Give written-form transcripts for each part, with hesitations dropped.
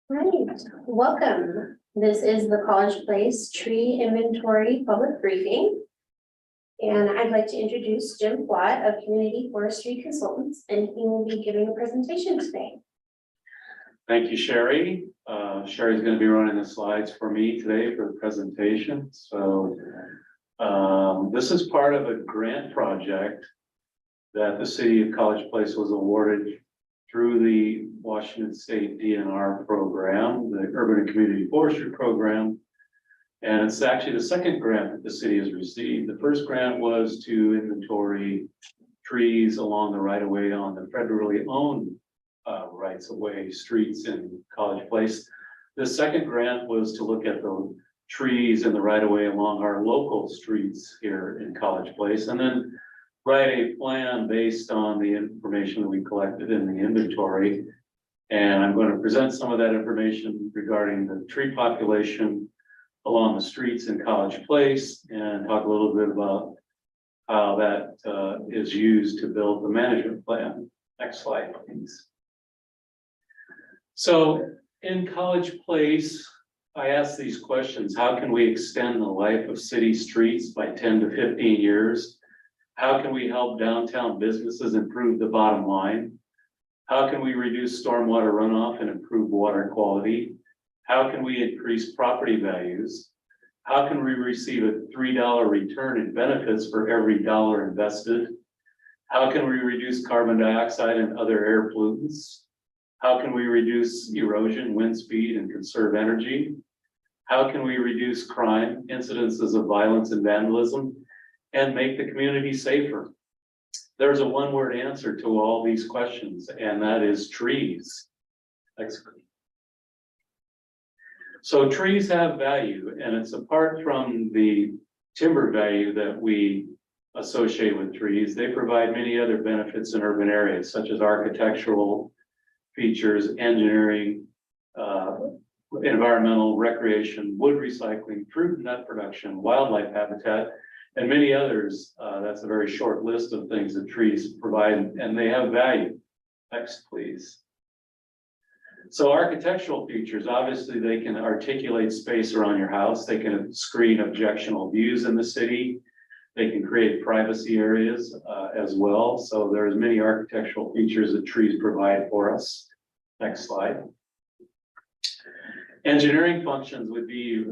Right, welcome. This is the College Place Tree Inventory Public Briefing. And I'd like to introduce Jim Flatt of Community Forestry Consultants, and he will be giving a presentation today. Thank you, Sherry. Sherry's going to be running the slides for me today for the presentation. So this is part of a grant project that the city of College Place was awarded through the Washington State DNR program, the Urban and Community Forestry Program. And it's actually the second grant that the city has received. The first grant was to inventory trees along the right of way on the federally owned rights of way streets in College Place. The second grant was to look at the trees in the right of way along our local streets here in College Place, and then write a plan based on the information that we collected in the inventory. And I'm going to present some of that information regarding the tree population along the streets in College Place and talk a little bit about how that is used to build the management plan. Next slide, please. So in College Place, I asked these questions. How can we extend the life of city streets by 10 to 15 years? How can we help downtown businesses improve the bottom line? How can we reduce stormwater runoff and improve water quality? How can we increase property values? How can we receive a $3 return in benefits for every dollar invested? How can we reduce carbon dioxide and other air pollutants? How can we reduce erosion, wind speed, and conserve energy? How can we reduce crime, incidences of violence and vandalism, and make the community safer? There's a one-word answer to all these questions, and that is trees. So trees have value, and it's apart from the timber value that we associate with trees. They provide many other benefits in urban areas, such as architectural features, engineering, environmental, recreation, wood recycling, fruit and nut production, wildlife habitat, and many others. That's a very short list of things that trees provide, and they have value. Next, please. So architectural features, obviously they can articulate space around your house. They can screen objectionable views in the city. They can create privacy areas as well. So there's many architectural features that trees provide for us. Next slide. Engineering functions would be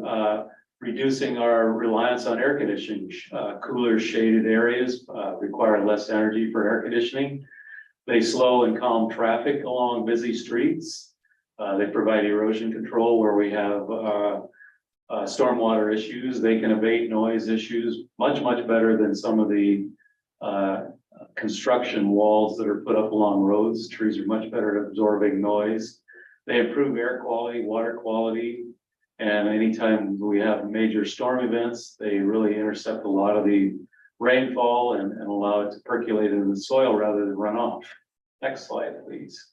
reducing our reliance on air conditioning. Cooler shaded areas require less energy for air conditioning. They slow and calm traffic along busy streets. They provide erosion control where we have stormwater issues. They can abate noise issues much better than some of the construction walls that are put up along roads. Trees are much better at absorbing noise. They improve air quality, water quality, and anytime we have major storm events, they really intercept a lot of the rainfall and allow it to percolate into the soil rather than run off. Next slide, please.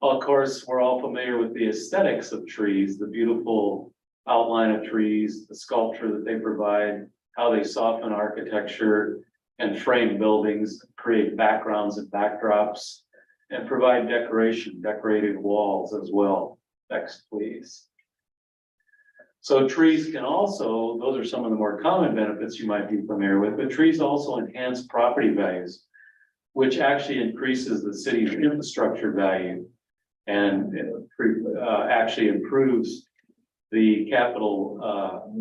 Well, of course, we're all familiar with the aesthetics of trees, the beautiful outline of trees, the sculpture that they provide, how they soften architecture and frame buildings, create backgrounds and backdrops, and provide decoration, decorated walls as well. Next, please. So trees can also, those are some of the more common benefits you might be familiar with, but trees also enhance property values, which actually increases the city's infrastructure value and actually improves the capital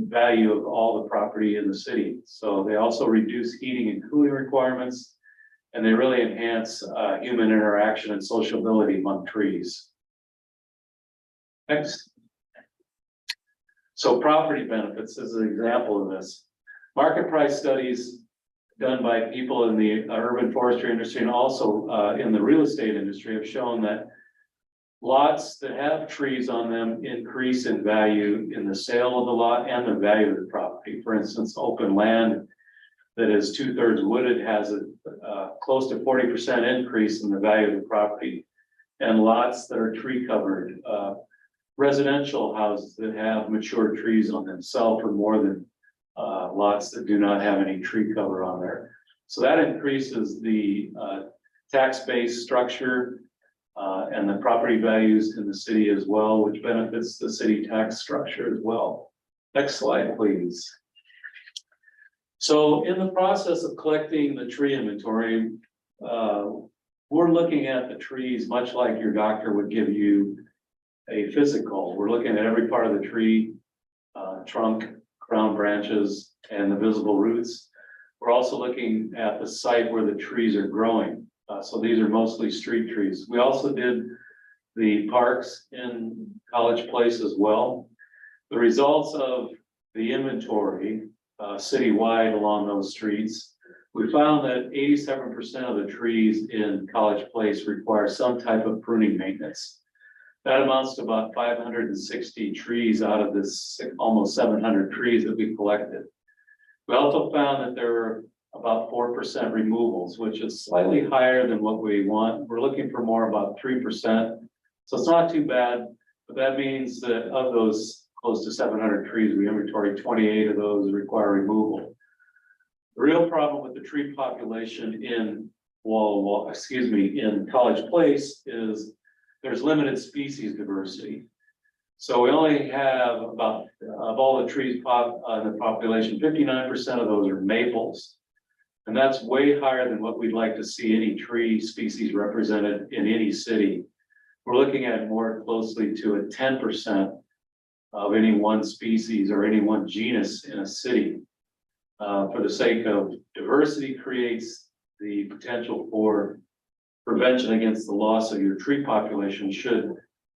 value of all the property in the city. So they also reduce heating and cooling requirements, and they really enhance human interaction and sociability among trees. Next. So property benefits is an example of this. Market price studies done by people in the urban forestry industry and also in the real estate industry have shown that lots that have trees on them increase in value in the sale of the lot and the value of the property. For instance, open land that is 2/3 wooded has a close to 40% increase in the value of the property, and lots that are tree covered. Residential houses that have mature trees on them sell for more than lots that do not have any tree cover on there. So that increases the tax base structure and the property values in the city as well, which benefits the city tax structure as well. Next slide, please. So in the process of collecting the tree inventory, we're looking at the trees much like your doctor would give you a physical. We're looking at every part of the tree, trunk, crown branches, and the visible roots. We're also looking at the site where the trees are growing. So these are mostly street trees. We also did the parks in College Place as well. The results of the inventory citywide along those streets, we found that 87% of the trees in College Place require some type of pruning maintenance. That amounts to about 560 trees out of this almost 700 trees that we collected. We also found that there were about 4% removals, which is slightly higher than what we want. We're looking for more about 3%. So it's not too bad, but that means that of those close to 700 trees, we inventory 28 of those require removal. The real problem with the tree population in in College Place is there's limited species diversity. So we only have about, of all the trees in the population, 59% of those are maples. And that's way higher than what we'd like to see any tree species represented in any city. We're looking at more closely to a 10% of any one species or any one genus in a city. For the sake of diversity creates the potential for prevention against the loss of your tree population should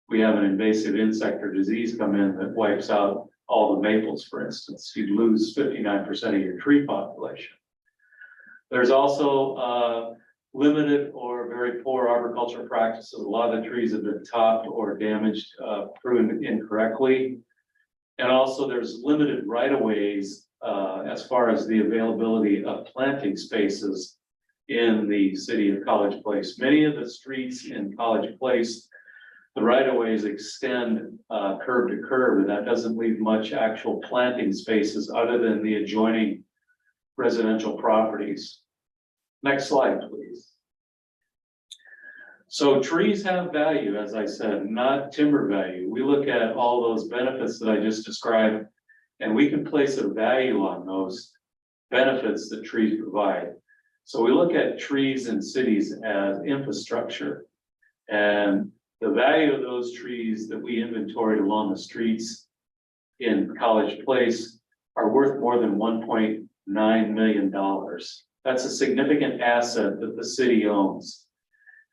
we have an invasive insect or disease come in that wipes out all the maples, for instance. You'd lose 59% of your tree population. There's also limited or very poor arboriculture practices. A lot of the trees have been topped or damaged, pruned incorrectly. And also there's limited right-of-ways as far as the availability of planting spaces in the city of College Place. Many of the streets in College Place, the right-of-ways extend curb to curb, and that doesn't leave much actual planting spaces other than the adjoining residential properties. Next slide, please. So trees have value, as I said, not timber value. We look at all those benefits that I just described, and we can place a value on those benefits that trees provide. So we look at trees in cities as infrastructure, and the value of those trees that we inventoried along the streets in College Place are worth more than $1.9 million. That's a significant asset that the city owns.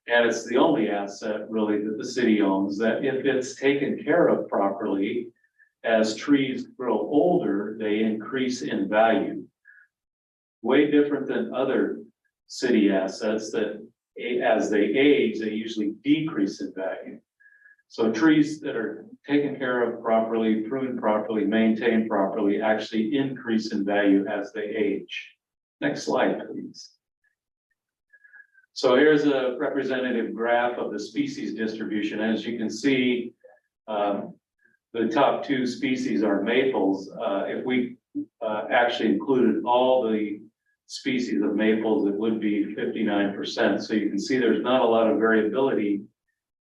And it's the only asset really that the city owns that if it's taken care of properly, as trees grow older, they increase in value. Way different than other city assets that as they age, they usually decrease in value. So trees that are taken care of properly, pruned properly, maintained properly, actually increase in value as they age. Next slide, please. So here's a representative graph of the species distribution. As you can see, the top two species are maples. If we actually included all the species of maples, it would be 59%. So you can see there's not a lot of variability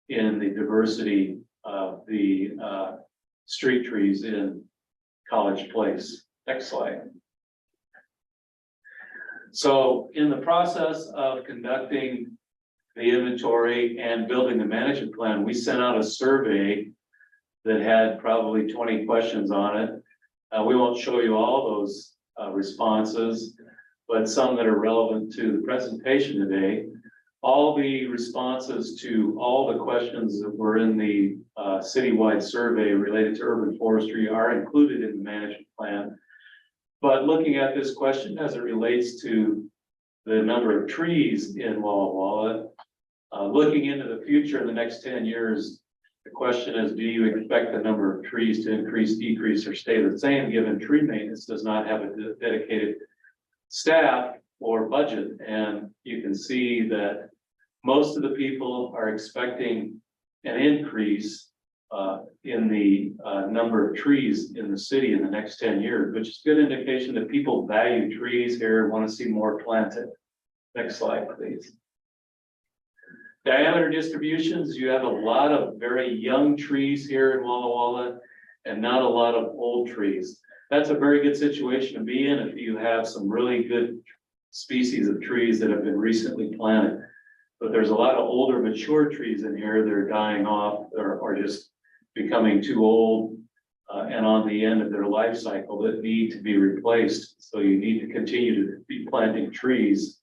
in the diversity of the street trees in College Place. Next slide. So in the process of conducting the inventory and building the management plan, we sent out a survey that had probably 20 questions on it. We won't show you all those responses, but some that are relevant to the presentation today. All the responses to all the questions that were in the citywide survey related to urban forestry are included in the management plan. But looking at this question as it relates to the number of trees in Walla Walla, looking into the future in the next 10 years, the question is, do you expect the number of trees to increase, decrease, or stay the same given tree maintenance does not have a dedicated staff or budget? And you can see that most of the people are expecting an increase in the number of trees in the city in the next 10 years, which is a good indication that people value trees here and want to see more planted. Next slide, please. Diameter distributions, you have a lot of very young trees here in Walla Walla and not a lot of old trees. That's a very good situation to be in if you have some really good species of trees that have been recently planted. But there's a lot of older mature trees in here that are dying off or just becoming too old and on the end of their life cycle that need to be replaced. So you need to continue to be planting trees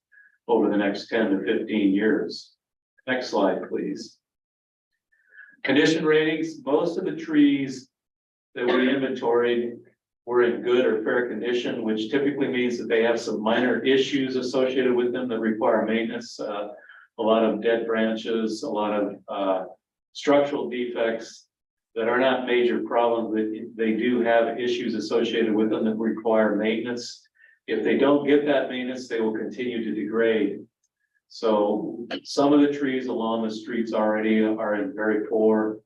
over the next 10 to 15 years. Next slide, please. Condition ratings, most of the trees that we inventoried were in good or fair condition, which typically means that they have some minor issues associated with them that require maintenance. A lot of dead branches, a lot of structural defects that are not major problems, but they do have issues associated with them that require maintenance. If they don't get that maintenance, they will continue to degrade. So some of the trees along the streets already are in very poor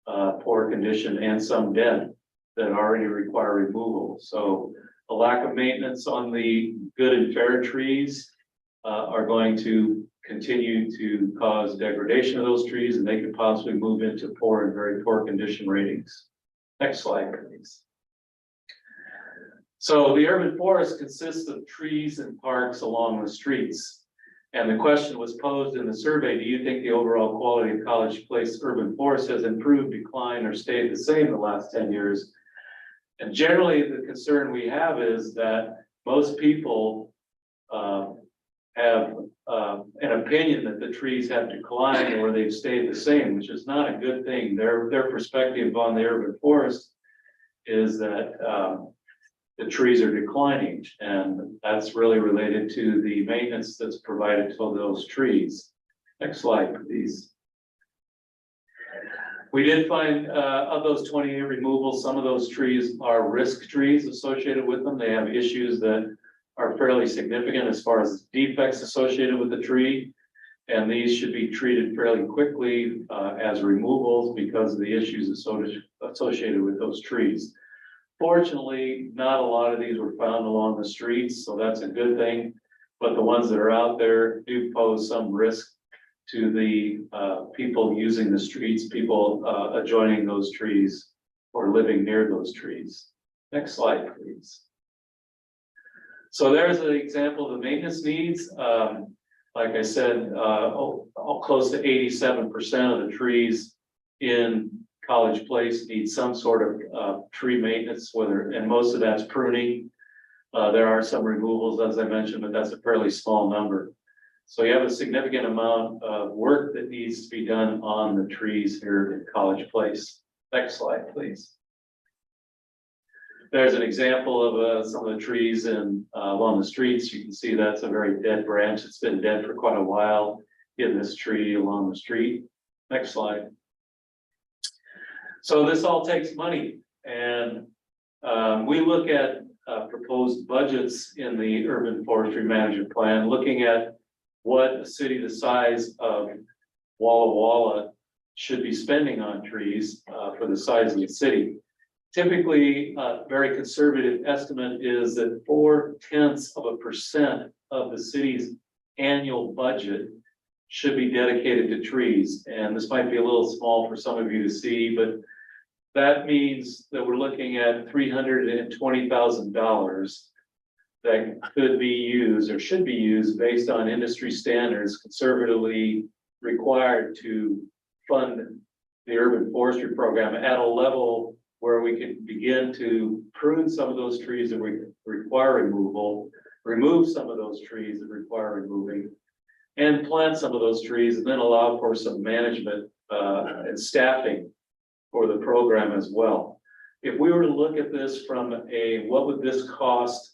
condition, and some dead that already require removal. So a lack of maintenance on the good and fair trees are going to continue to cause degradation of those trees, and they could possibly move into poor and very poor condition ratings. Next slide, please. So the urban forest consists of trees and parks along the streets. And the question was posed in the survey, do you think the overall quality of College Place urban forest has improved, declined, or stayed the same the last 10 years? And generally, the concern we have is that most people have an opinion that the trees have declined or they've stayed the same, which is not a good thing. Their perspective on the urban forest is that the trees are declining, and that's really related to the maintenance that's provided to those trees. Next slide, please. We did find of those 20 removals, some of those trees are risk trees associated with them. They have issues that are fairly significant as far as defects associated with the tree. And these should be treated fairly quickly as removals because of the issues associated with those trees. Fortunately, not a lot of these were found along the streets, so that's a good thing. But the ones that are out there do pose some risk to the people using the streets, people adjoining those trees or living near those trees. Next slide, please. So there's an example of the maintenance needs. Like I said, close to 87% of the trees in College Place need some sort of tree maintenance, and most of that's pruning. There are some removals, as I mentioned, but that's a fairly small number. So you have a significant amount of work that needs to be done on the trees here in College Place. Next slide, please. There's an example of some of the trees along the streets. You can see that's a very dead branch. It's been dead for quite a while in this tree along the street. Next slide. So this all takes money, and we look at proposed budgets in the Urban Forestry Management Plan, looking at what a city the size of Walla Walla should be spending on trees for the size of the city. Typically, a very conservative estimate is that 0.4% of the city's annual budget should be dedicated to trees. And this might be a little small for some of you to see, but that means that we're looking at $320,000 that could be used or should be used based on industry standards, conservatively required to fund the urban forestry program at a level where we can begin to prune some of those trees that require removal, remove some of those trees that require removing, and plant some of those trees, and then allow for some management and staffing for the program as well. If we were to look at this from what would this cost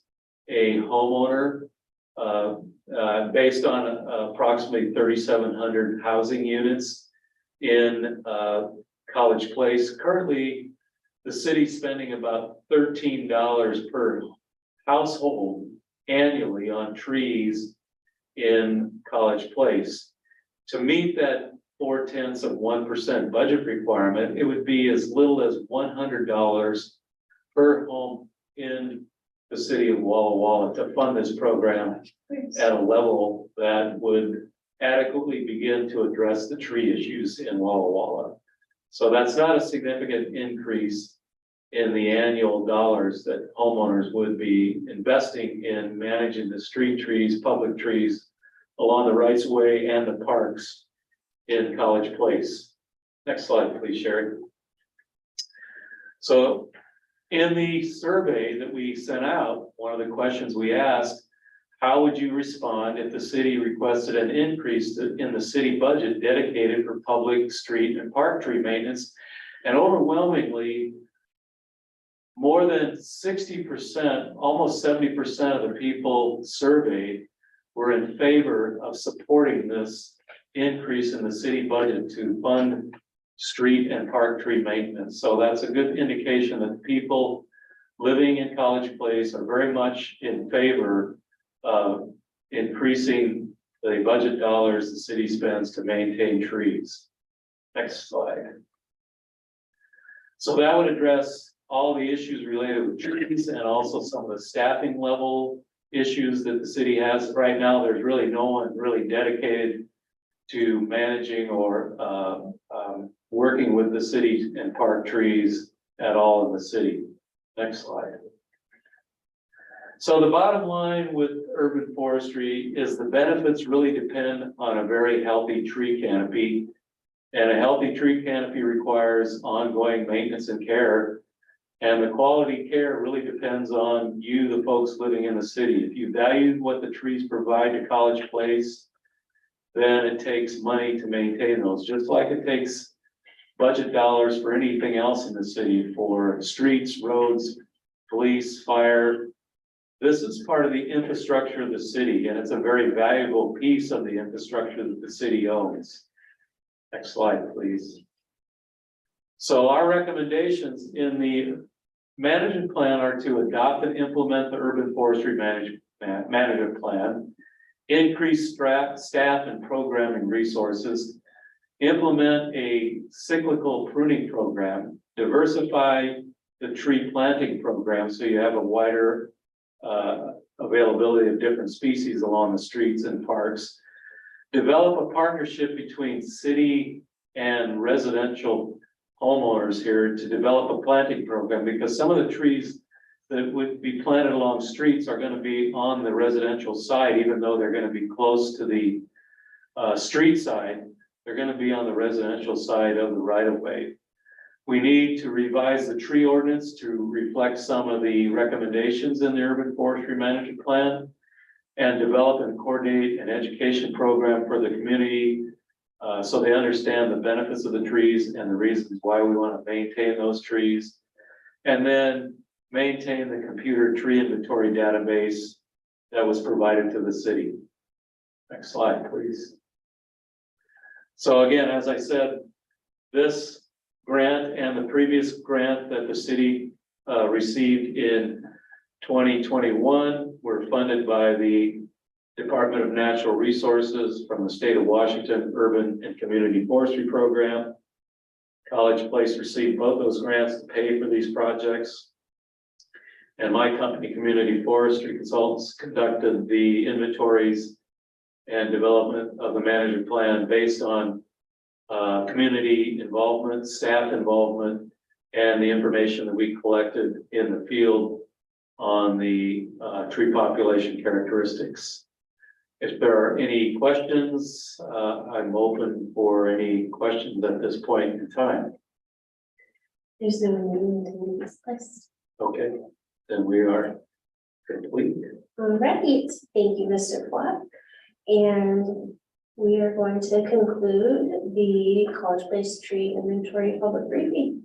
a homeowner based on approximately 3,700 housing units in College Place. Currently, the city's spending about $13 per household annually on trees in College Place. To meet that 0.4% budget requirement, it would be as little as $100 per home in the city of Walla Walla to fund this program at a level that would adequately begin to address the tree issues in Walla Walla. So that's not a significant increase in the annual dollars that homeowners would be investing in managing the street trees, public trees along the rights of way and the parks in College Place. Next slide, please, Sherry. So in the survey that we sent out, one of the questions we asked, how would you respond if the city requested an increase in the city budget dedicated for public street and park tree maintenance? And overwhelmingly, more than 60%, almost 70% of the people surveyed were in favor of supporting this increase in the city budget to fund street and park tree maintenance. So that's a good indication that people living in College Place are very much in favor of increasing the budget dollars the city spends to maintain trees. Next slide. So that would address all the issues related with trees and also some of the staffing level issues that the city has. Right now, there's really no one really dedicated to managing or working with the city and park trees at all in the city. Next slide. So the bottom line with urban forestry is the benefits really depend on a very healthy tree canopy. And a healthy tree canopy requires ongoing maintenance and care. And the quality care really depends on you, the folks living in the city. If you value what the trees provide to College Place, then it takes money to maintain those, just like it takes budget dollars for anything else in the city, for streets, roads, police, fire. This is part of the infrastructure of the city, and it's a very valuable piece of the infrastructure that the city owns. Next slide, please. So our recommendations in the management plan are to adopt and implement the urban forestry management plan, increase staff and programming resources, implement a cyclical pruning program, diversify the tree planting program so you have a wider availability of different species along the streets and parks, develop a partnership between city and residential homeowners here to develop a planting program, because some of the trees that would be planted along streets are going to be on the residential side, even though they're going to be close to the street side, they're going to be on the residential side of the right of way. We need to revise the tree ordinance to reflect some of the recommendations in the urban forestry management plan and develop and coordinate an education program for the community so they understand the benefits of the trees and the reasons why we want to maintain those trees. And then maintain the computer tree inventory database that was provided to the city. Next slide, please. So again, as I said, this grant and the previous grant that the city received in 2021 were funded by the Department of Natural Resources from the state of Washington Urban and Community Forestry Program. College Place received both those grants to pay for these projects. And my company, Community Forestry Consultants, conducted the inventories and development of the management plan based on community involvement, staff involvement, and the information that we collected in the field on the tree population characteristics. If there are any questions, I'm open for any questions at this point in time. There's no remaining to this list. Okay, then we are complete. All right, thank you, Mr. Platt. And we are going to conclude the College Place Tree Inventory public briefing.